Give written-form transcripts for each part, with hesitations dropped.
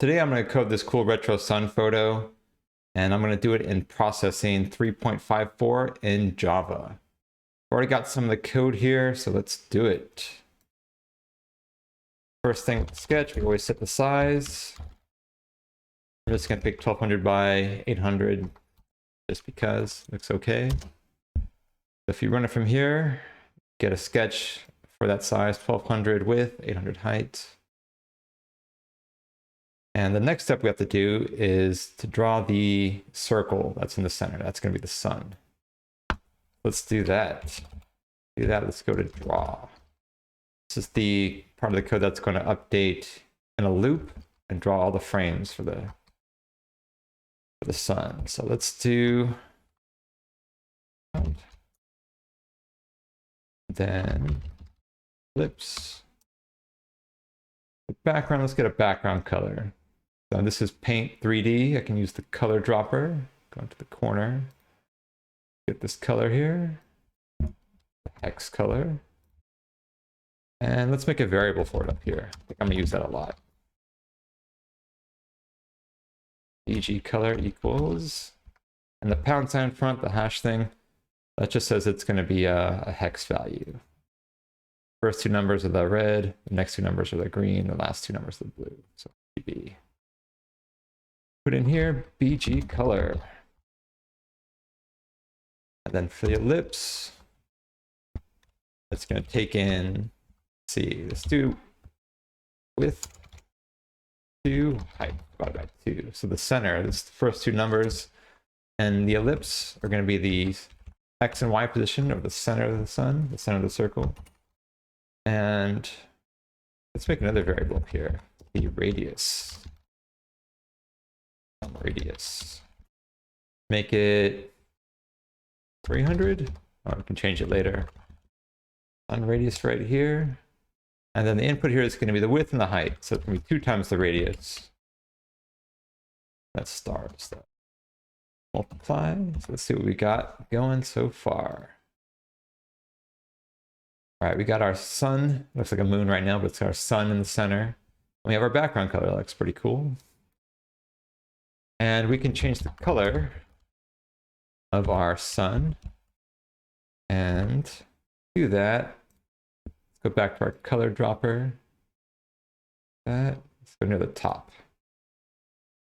Today I'm going to code this cool retro sun photo, and I'm going to do it in processing 3.54 in Java. Already got some of the code here, so let's do it. First thing with the sketch, we always set the size. I'm just going to pick 1200 by 800 just because it looks okay. So if you run it from here, get a sketch for that size, 1200 width, 800 height. And the next step we have to do is to draw the circle that's in the center. That's going to be the sun. Let's do that. Let's go to draw. This is the part of the code that's going to update in a loop and draw all the frames for the sun. So let's do then ellipse. The background, let's get a background color. So this is Paint 3D. I can use the color dropper. Go into the corner. Get this color here. The hex color. And let's make a variable for it up here. I think I'm going to use that a lot. BG color equals. And the pound sign in front, the hash thing, that just says it's going to be a hex value. First two numbers are the red, the next two numbers are the green, the last two numbers are the blue. So BB. Put in here BG color. And then for the ellipse, it's going to take in, let's see, let's do width 2, height divided by 2. So the center, this is the first two numbers, and the ellipse are going to be the X and Y position of the center of the sun, the center of the circle. And let's make another variable here, the radius. Make it 300. Oh, we can change it later. On radius right here. And then the input here is going to be the width and the height. So it's going to be 2 times the radius. That's stars. So multiply. So let's see what we got going so far. All right, we got our sun. Looks like a moon right now, but it's our sun in the center. We have our background color. That looks pretty cool. And we can change the color of our sun. And to do that, let's go back to our color dropper. Let's go near the top.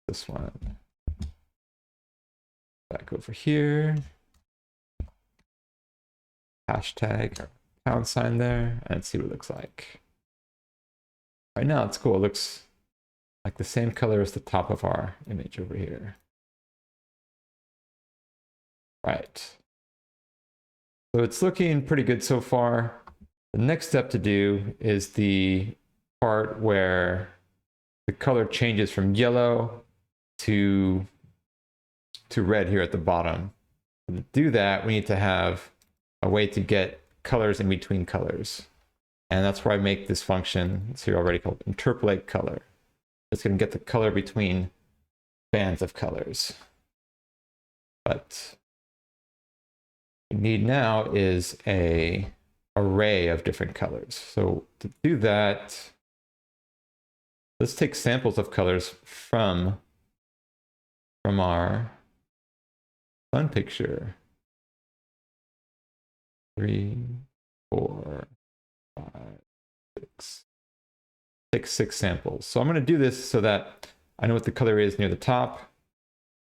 This one. Back over here. Hashtag or pound sign there, and see what it looks like. Right now, it's cool. It looks like the same color as the top of our image over here. Right. So it's looking pretty good so far. The next step to do is the part where the color changes from yellow to red here at the bottom. And to do that, we need to have a way to get colors in between colors. And that's where I make this function, it's here already, called interpolate color. It's going to get the color between bands of colors. But what we need now is an array of different colors. So to do that, let's take samples of colors from our sun picture. 3, 4, 5, 6. Take 6 samples. So I'm going to do this so that I know what the color is near the top,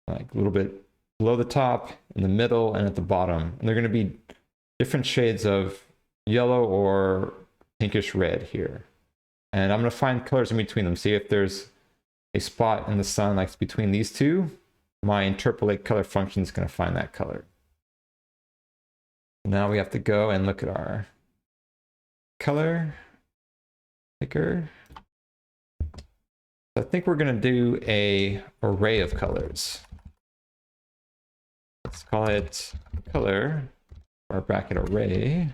like a little bit below the top, in the middle, and at the bottom. And they're going to be different shades of yellow or pinkish red here. And I'm going to find colors in between them. See if there's a spot in the sun like between these two. My interpolate color function is going to find that color. Now we have to go and look at our color picker. I think we're going to do an array of colors. Let's call it color, or bracket array,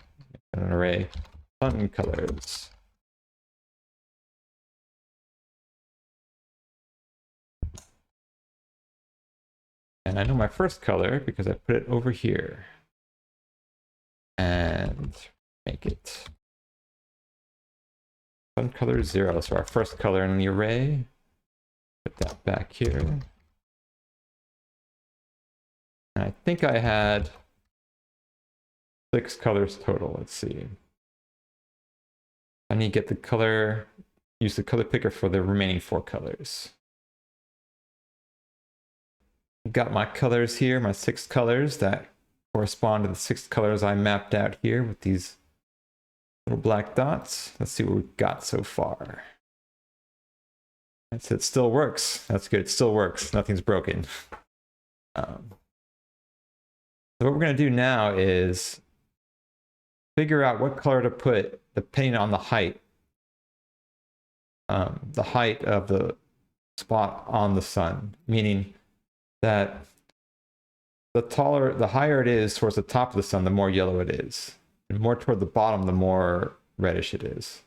an array sun colors. And I know my first color because I put it over here. And make it sun color 0. So our first color in the array Put that back here. And I think I had 6 colors total. Let's see. I need to get the color, use the color picker for the remaining 4 colors. Got my colors here, my 6 colors that correspond to the 6 colors I mapped out here with these little black dots. Let's see what we've got so far. It still works. That's good. It still works. Nothing's broken. So what we're going to do now is figure out what color to put depending on the height of the spot on the sun, meaning that the higher it is towards the top of the sun, the more yellow it is, and more toward the bottom, the more reddish it is.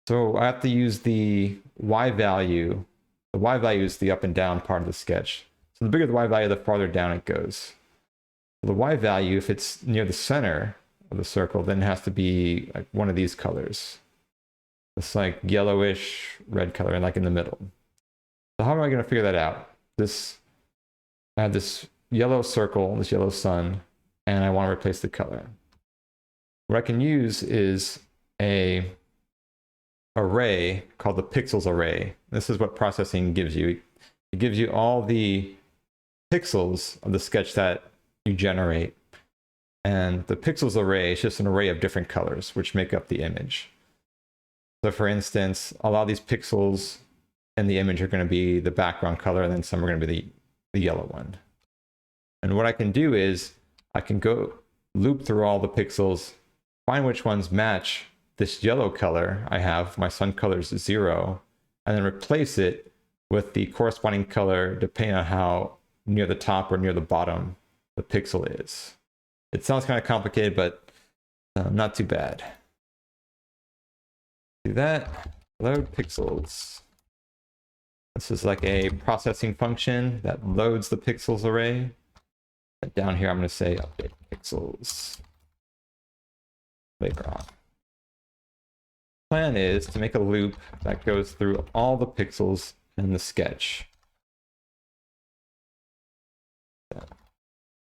So I have to use the Y value. The Y value is the up and down part of the sketch. So the bigger the Y value, the farther down it goes. So the Y value, if it's near the center of the circle, then it has to be like one of these colors. It's like yellowish red color, and like in the middle. So how am I going to figure that out? I have this yellow circle, this yellow sun, and I want to replace the color. What I can use is a array called the pixels array. This is what processing gives you. It gives you all the pixels of the sketch that you generate. And the pixels array is just an array of different colors which make up the image. So for instance, a lot of these pixels in the image are going to be the background color, and then some are going to be the yellow one. And what I can do is I can go loop through all the pixels, find which ones match this yellow color I have, my sun color is 0, and then replace it with the corresponding color depending on how near the top or near the bottom the pixel is. It sounds kind of complicated, but not too bad. Do that, load pixels. This is like a processing function that loads the pixels array. And down here, I'm going to say update pixels later on. Plan is to make a loop that goes through all the pixels in the sketch.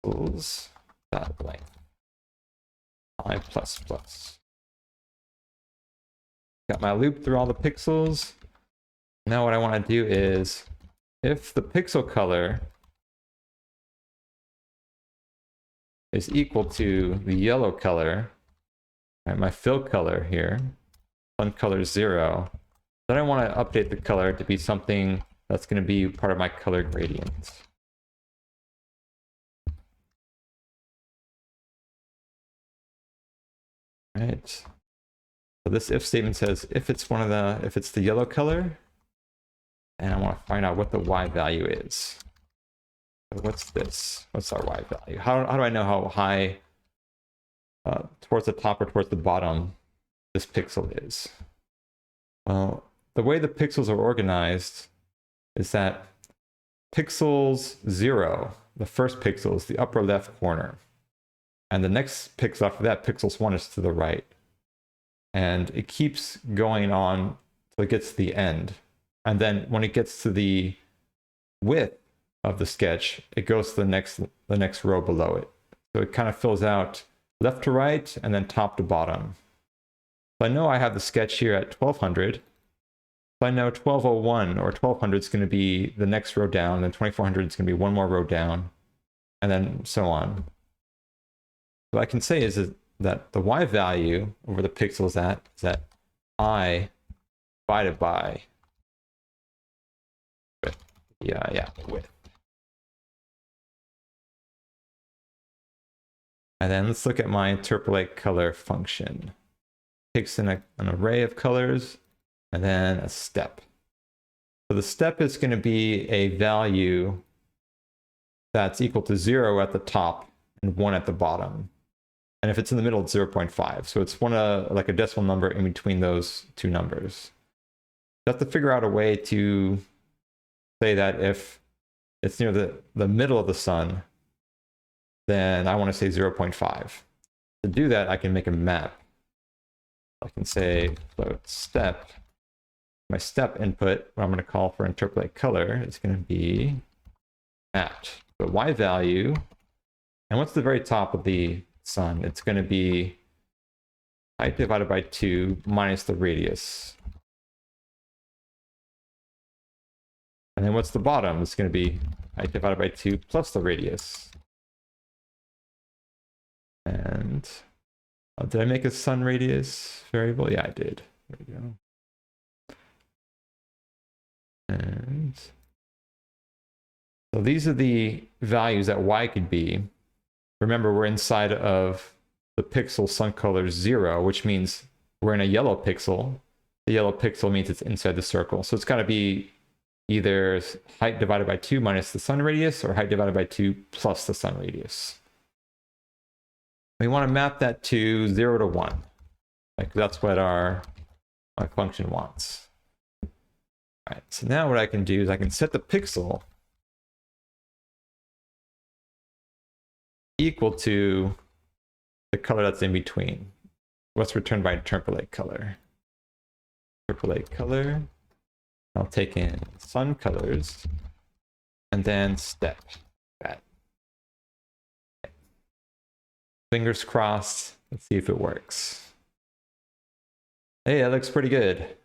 Pixels dot length I++. Got my loop through all the pixels. Now what I want to do is, if the pixel color is equal to the yellow color, right, my fill color here, sun color 0, then I want to update the color to be something that's going to be part of my color gradient. Right. So this if statement says if it's the yellow color, and I want to find out what the Y value is. So what's this? What's our Y value? How do I know how high towards the top or towards the bottom this pixel is? Well, the way the pixels are organized is that pixels 0, the first pixel, is the upper left corner. And the next pixel after that, pixels 1, is to the right. And it keeps going on till it gets to the end. And then when it gets to the width of the sketch, it goes to the next row below it. So it kind of fills out left to right and then top to bottom. So I know I have the sketch here at 1200. So I know 1201 or 1200 is going to be the next row down, then 2400 is going to be one more row down, and then so on. What I can say is that the Y value over the pixel is that I divided by width. Width. And then let's look at my interpolate color function. It takes in an array of colors and then a step. So the step is going to be a value that's equal to 0 at the top and 1 at the bottom. And if it's in the middle, it's 0.5. So it's like a decimal number in between those two numbers. You have to figure out a way to say that if it's near the middle of the sun, then I want to say 0.5. To do that, I can make a map. I can say float step my step input, what I'm going to call for interpolate color, is going to be mapped. So y value, and what's the very top of the sun? It's going to be height divided by 2 minus the radius. And then what's the bottom? It's going to be height divided by 2 plus the radius. And did I make a sun radius variable? Yeah, I did. There we go. And so these are the values that y could be. Remember, we're inside of the pixel sun color 0, which means we're in a yellow pixel. The yellow pixel means it's inside the circle. So it's got to be either height divided by 2 minus the sun radius or height divided by 2 plus the sun radius. We want to map that to 0 to 1. Like that's what my function wants. All right, so now what I can do is I can set the pixel equal to the color that's in between. What's returned by interpolate color? Interpolate color. I'll take in sun colors and then step that. Fingers crossed. Let's see if it works. Hey, that looks pretty good.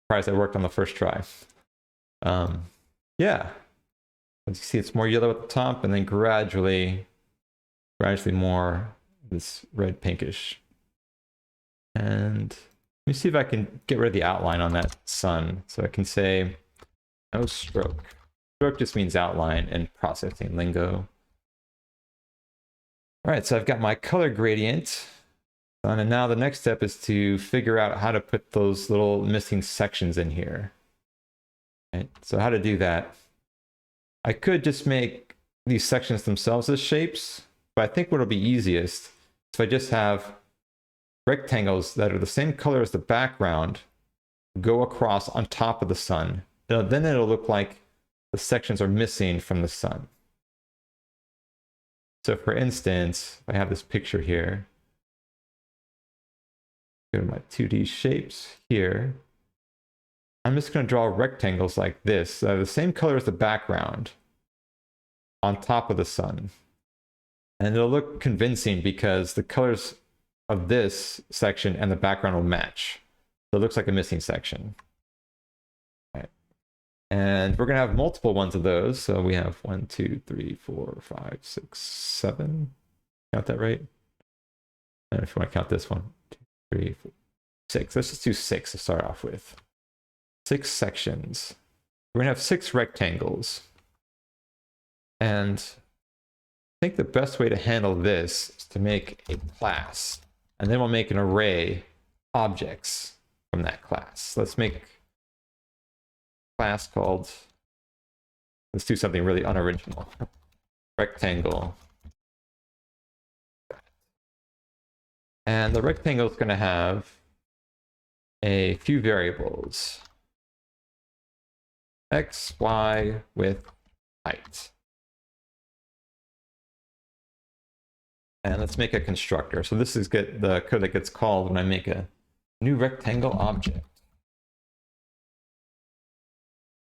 Surprised I worked on the first try. Yeah. As you see, it's more yellow at the top and then gradually more this red pinkish. And let me see if I can get rid of the outline on that sun. So I can say no stroke. Stroke just means outline in processing lingo. All right, so I've got my color gradient. And now the next step is to figure out how to put those little missing sections in here. Right, so how to do that? I could just make these sections themselves as shapes, but I think what'll be easiest is if I just have rectangles that are the same color as the background go across on top of the sun. Then it'll look like the sections are missing from the sun. So for instance, I have this picture here. Go to my 2D shapes here. I'm just going to draw rectangles like this that are the same color as the background on top of the sun. And it'll look convincing because the colors of this section and the background will match. So it looks like a missing section. All right. And we're going to have multiple ones of those. So we have 1, 2, 3, 4, 5, 6, 7. Count that right? And if you want to count this one, 2, 3, 4, 6. Let's just do 6 to start off with. 6 sections. We're going to have 6 rectangles. And I think the best way to handle this is to make a class. And then we'll make an array objects from that class. Let's make a class called, let's do something really unoriginal. Rectangle. And the rectangle is going to have a few variables. X, Y, width, height. And let's make a constructor. So this is the code that gets called when I make a new rectangle object.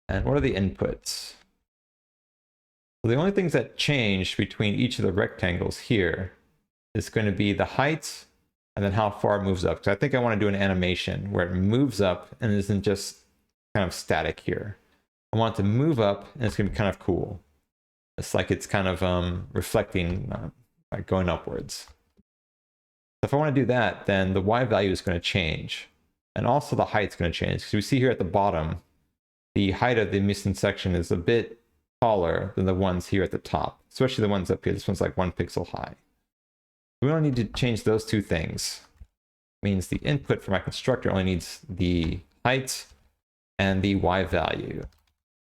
And what are the inputs? Well, the only things that change between each of the rectangles here is going to be the height and then how far it moves up. Because I think I want to do an animation where it moves up and isn't just kind of static here. I want it to move up and it's going to be kind of cool. It's like it's kind of reflecting, like going upwards. So if I want to do that, then the Y value is going to change. And also the height's going to change. Because we see here at the bottom, the height of the missing section is a bit taller than the ones here at the top, especially the ones up here. This one's like 1 pixel high. We don't need to change those two things. It means the input for my constructor only needs the height and the Y value.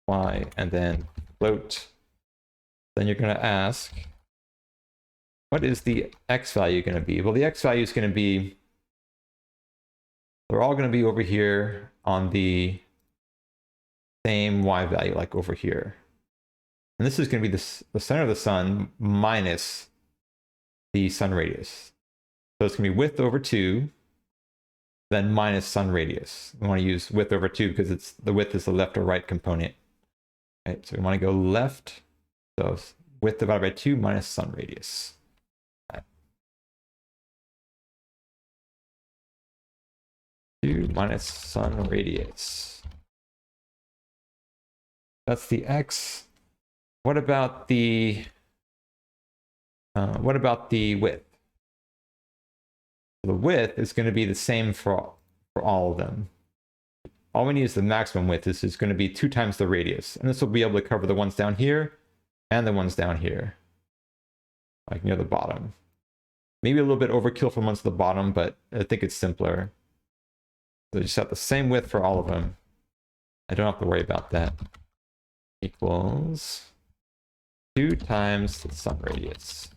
Y and then float. Then you're going to ask, what is the X value going to be? Well, the X value is going to be, they're all going to be over here on the same Y value, like over here. And this is going to be the center of the sun minus the sun radius. So it's going to be width over 2 then minus sun radius. We want to use width over 2 because it's the width is the left or right component. Right, so we want to go left. So width divided by 2 minus sun radius. Right. 2 minus sun radius. That's the x. What about the width? The width is going to be the same for all of them. All we need is the maximum width. This is going to be 2 times the radius. And this will be able to cover the ones down here and the ones down here, like near the bottom. Maybe a little bit overkill for ones at the bottom, but I think it's simpler. So just have the same width for all of them. I don't have to worry about that. Equals 2 times the sun radius.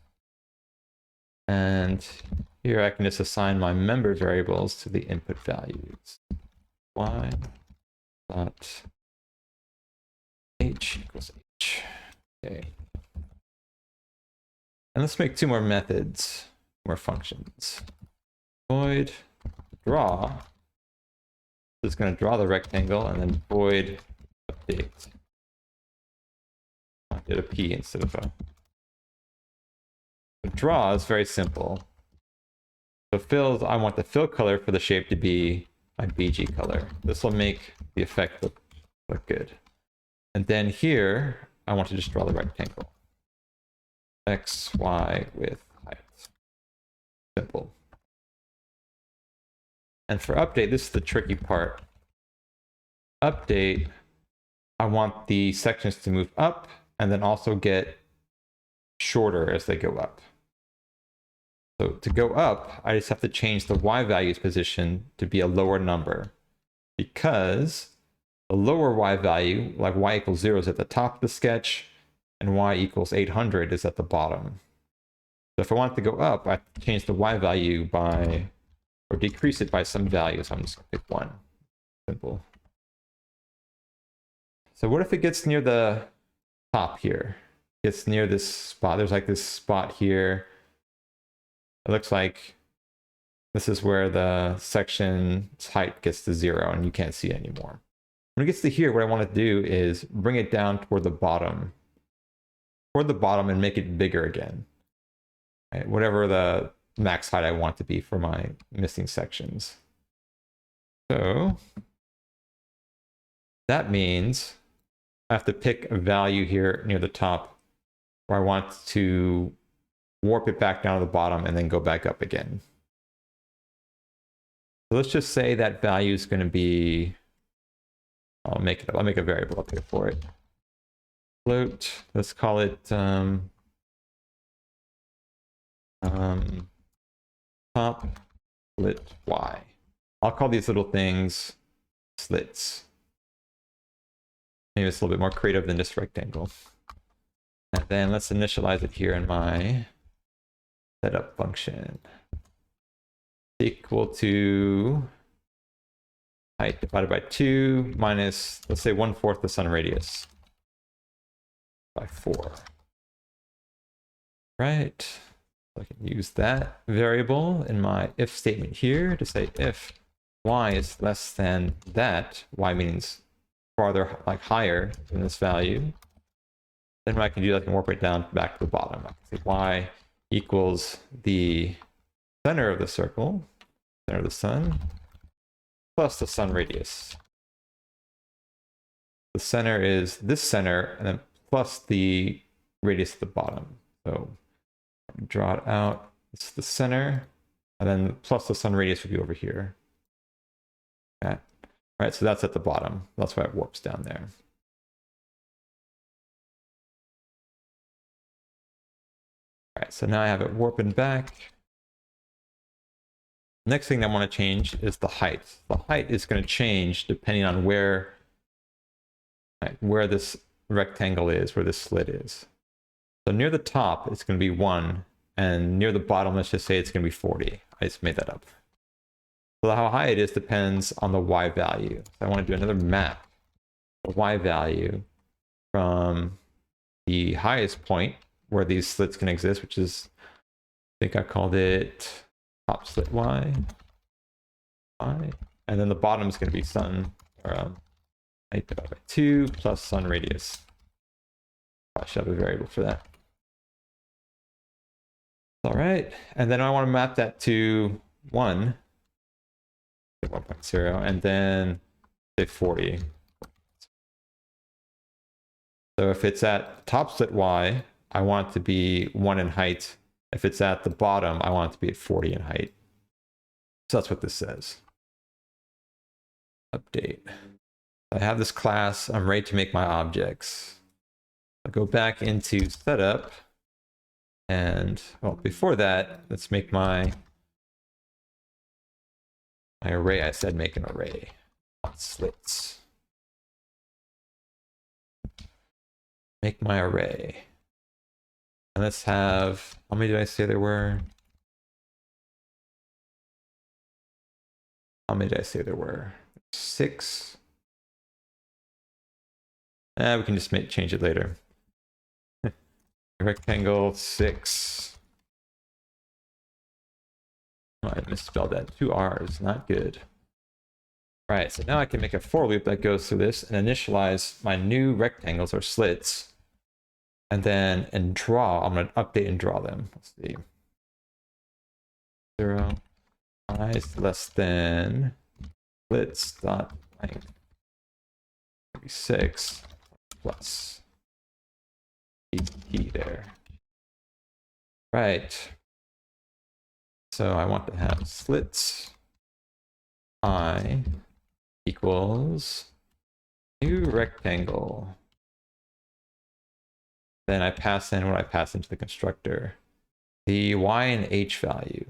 And here I can just assign my member variables to the input values. Y dot h equals h. Okay. And let's make 2 more methods, more functions. Void draw. So it's going to draw the rectangle, and then void update. I did a p instead of a. The draw is very simple. So fills, I want the fill color for the shape to be my BG color. This will make the effect look good. And then here, I want to just draw the rectangle. X, Y with height. Simple. And for update, this is the tricky part. Update, I want the sections to move up and then also get shorter as they go up. So to go up, I just have to change the Y value's position to be a lower number, because the lower Y value, like Y equals 0, is at the top of the sketch, and Y equals 800 is at the bottom. So if I want it to go up, I have to change the Y value by, or decrease it by some value. So I'm just going to pick 1. Simple. So what if it gets near the top here? Gets near this spot. There's like this spot here. It looks like this is where the section's height gets to 0 and you can't see it anymore. When it gets to here, what I want to do is bring it down toward the bottom. Toward the bottom and make it bigger again. Right? Whatever the max height I want to be for my missing sections. So that means I have to pick a value here near the top where I want to warp it back down to the bottom and then go back up again. So let's just say that value is going to be, I'll make a variable up here for it. Float, let's call it top slit Y. I'll call these little things slits. Maybe it's a little bit more creative than just rectangle. And then let's initialize it here in my setup function. Equal to height divided by 2 minus, let's say 1/4 the sun radius by 4. Right. So I can use that variable in my if statement here to say if y is less than that, y means farther, like higher than this value, then what I can do, I can warp it down back to the bottom. I can say y equals the center of the circle, center of the sun, plus the sun radius. The center is this center, and then plus the radius at the bottom. So draw it out. It's the center, and then plus the sun radius would be over here. Okay. All right, so that's at the bottom. That's why it warps down there. All right, so now I have it warping back. Next thing I want to change is the height. The height is going to change depending on where this rectangle is, where this slit is. So near the top, it's going to be 1, and near the bottom, let's just say it's going to be 40. I just made that up. So how high it is depends on the Y value. So I want to do another map, the Y value from the highest point where these slits can exist, which is, I think I called it top slit Y. y, and then the bottom is going to be sun, or height divided by 2 plus sun radius. I should have a variable for that. All right, and then I want to map that to 1, 1.0, and then say 40. So if it's at top slit y, I want it to be 1 in height. If it's at the bottom, I want it to be at 40 in height. So that's what this says. Update. I have this class. I'm ready to make my objects. I'll go back into setup. And well, before that, let's make my array. I said make an array. Slits. Make my array. And let's have, how many did I say there were? How many did I say there were? 6. We can just change it later. Rectangle 6. Oh, I misspelled that. 2 R's, not good. All right, so now I can make a for loop that goes through this and initialize my new rectangles or slits. And then in draw, I'm going to update and draw them. Let's see. 0 I is less than slits dot length 36 plus key there. Right. So I want to have slits I equals new rectangle. Then I pass in what I pass into the constructor. The y and h value.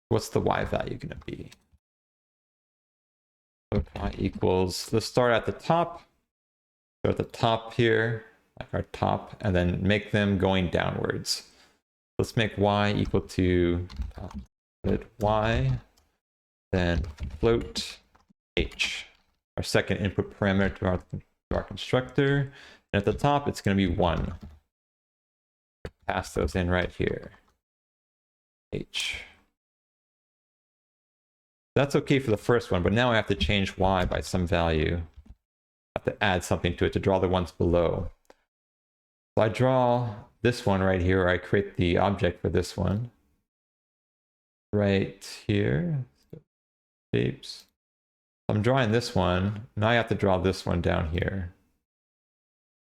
What's the y value going to be? So y equals, let's start at the top. So at the top here, like our top, and then make them going downwards. Let's make y equal to y, then float h, our second input parameter to our constructor. And at the top, it's going to be 1. Pass those in right here. H. That's okay for the first one, but now I have to change y by some value. I have to add something to it to draw the ones below. So I draw this one right here, or I create the object for this one. Right here. Shapes. I'm drawing this one. Now I have to draw this one down here.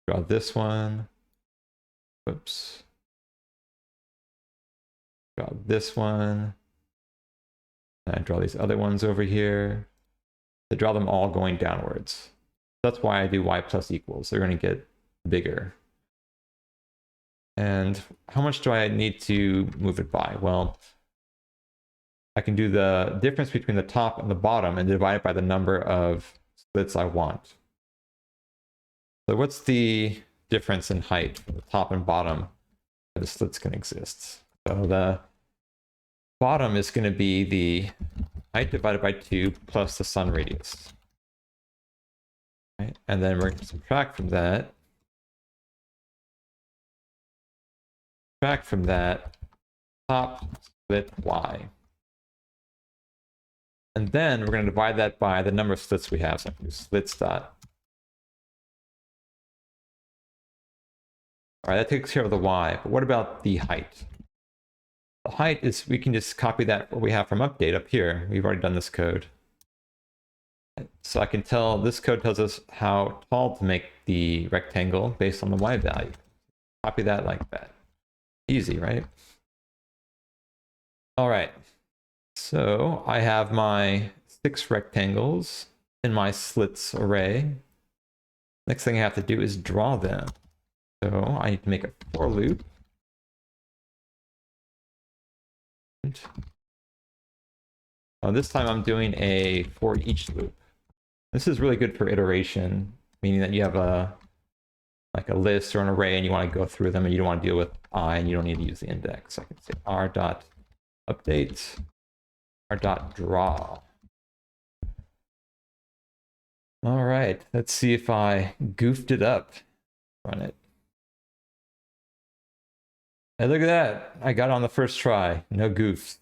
Draw this one. Whoops. Draw this one. And I draw these other ones over here. To draw them all going downwards. That's why I do y plus equals. They're going to get bigger. And how much do I need to move it by? Well, I can do the difference between the top and the bottom and divide it by the number of slits I want. So what's the difference in height from the top and bottom where the slits can exist? So the bottom is going to be the height divided by 2 plus the sun radius. Right? And then we're going to subtract from that. Subtract from that top split y. And then we're going to divide that by the number of slits we have. So I can do slits dot. All right, that takes care of the y, but what about the height? The height is, we can just copy that, what we have from update up here. We've already done this code. So I can tell, this code tells us how tall to make the rectangle based on the y value. Copy that like that. Easy, right? All right. So I have my 6 rectangles in my slits array. Next thing I have to do is draw them. So I need to make a for loop. This time I'm doing a for each loop. This is really good for iteration, meaning that you have a list or an array and you want to go through them and you don't want to deal with I and you don't need to use the index. I can say r.update, r.draw. All right, let's see if I goofed it up. Run it. Hey, look at that. I got it on the first try. No goofs.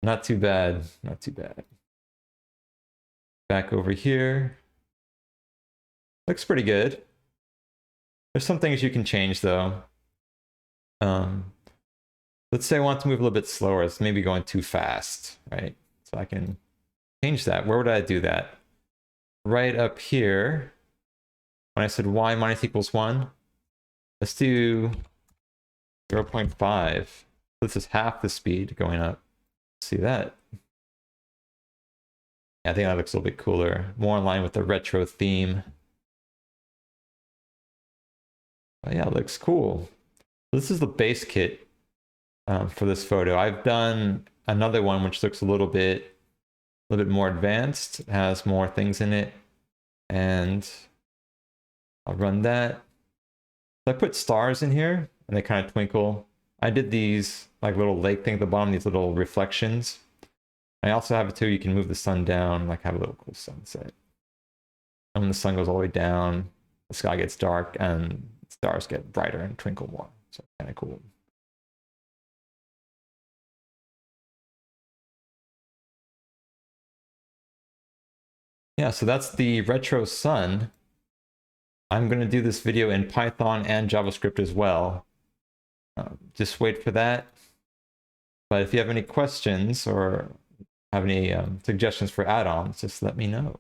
Not too bad. Not too bad. Back over here. Looks pretty good. There's some things you can change though. Let's say I want to move a little bit slower. It's maybe going too fast, right? So I can change that. Where would I do that? Right up here. When I said y minus equals 1, let's do 0.5. This is half the speed going up. See that? Yeah, I think that looks a little bit cooler. More in line with the retro theme. But yeah, it looks cool. This is the base kit for this photo. I've done another one which looks a little bit more advanced. It has more things in it. And I'll run that. So I put stars in here and they kind of twinkle. I did these like little lake thing at the bottom, these little reflections. I also have it too, you can move the sun down, like have a little cool sunset. And when the sun goes all the way down, the sky gets dark and stars get brighter and twinkle more. So kind of cool. Yeah, so that's the retro sun. I'm going to do this video in Python and JavaScript as well. Just wait for that. But if you have any questions or have any suggestions for add-ons, just let me know.